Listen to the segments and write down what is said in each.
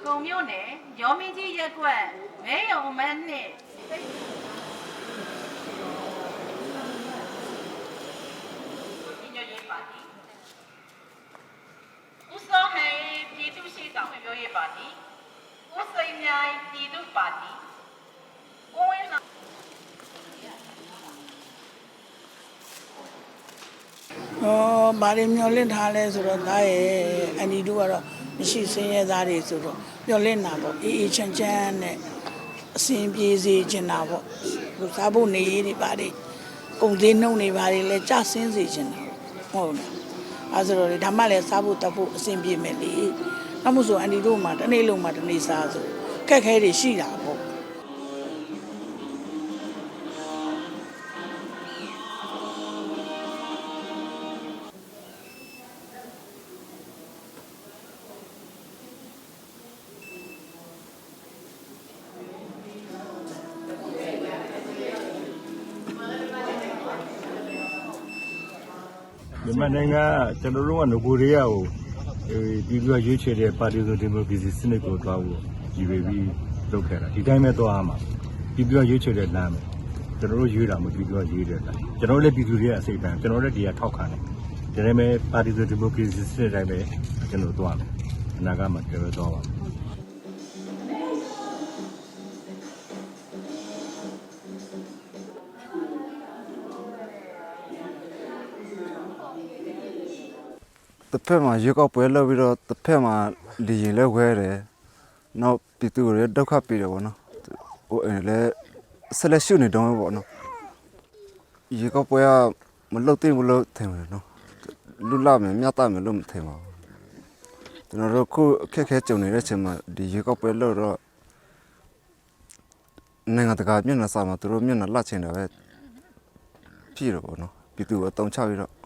ကုံမြို့နယ်ရောမင်းကြီးရက်ကွက်မဲယုံမန်းနဲ့ညီညွတ်ရေးပါတီဦးစောဟန်ပြည်သူ့ရှိဆောင်ပြောရေးပါတီဦးစိန်မြိုင်ပြည်သူ့ပါတီကိုဝင်းလာဘာတွေမျောလင့်ထားလဲဆိုတော့ဒါရဲ့အန်ဒီတို့ကတော့မရှိစင်းရဲသားတွေဆိုတော့မျောလင့်တာပေါ့အေးအေးချမ်းချမ်းနဲ့အစဉ်ပြေစေချင်တာပေါ့စားဖို့နေရေးတွေပါတယ်ကုန်သေးနှုံတွေပါတယ်လဲကြဆင်းစေချင်တာဟုတ်လားအဲဆိုတော့ဒါမှလည်းစားဖို့တက်ဖို့အစဉ်ပြေမယ်လေနောက်မို့ဆိုအန်ဒီတို့မှာတစ်နေ့လုံးမှာတစ်နေ့စားဆိုခက်ခဲတွေရှိတာပေါ့မြန်မာနိုင်ငံကျွန်တော်တို့ကငကိုရေယာကိုပြီးပြီးရွေးချယ်တဲ့ပါတီဆိုဒီမိုကရေစီစနစ်ကိုတွားဖို့ရည်ရွယ်ပြီးလုပ်ခဲ့တာဒီတိုင်းပဲတွားမှာပြီးပြီးရွေးချယ်တဲ့လမ်းပဲကျွန်တော်တို့ရွေးတာမပြီးပြီးရွေးတဲ့လမ်းကျွန်တော်လည်းပြည်သူတွေရဲ့အစိတ်ပံကျွန်တော်လည်းဒီကထောက်ခံတယ်ဒါပေမဲ့ပါတီဆိုဒီမိုကရေစီစနစ်တိုင်းပဲကျွန်တော်တွားမယ်အနာဂတ်မှာကျွန်တော်တွားပါမယ်တစ်ဖက်မှာရေကောက်ပွဲလုပ်ပြီးတော့တစ်ဖက်မှာလီရင်လဲဝဲတယ်နောက်ပြည်သူတွေဒုက္ခပေးတယ်ပေါ့နော်ဟိုလည်းဆက်လက်ရှုနေတော့ပေါ့နော်ရေကောက်ပွဲကမလုပ်သိမလို့ထင်တယ်နော်လူလာမယ်မြတ်တမယ်လို့မထင်ပါဘူးကျွန်တော်တို့ခုအခက်ခဲကြုံနေတဲ့အချိန်မှာဒီရေကောက်ပွဲလုပ်တော့နိုင်ငံတကာမျက်နှာစာမှာသူတို့မျက်နှာလှချင်တာပဲဖြစ်တော့ပေါ့နော်ပြည်သူအတုံးချပြီးတော့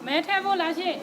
မဲထဲဖို့လားရှင်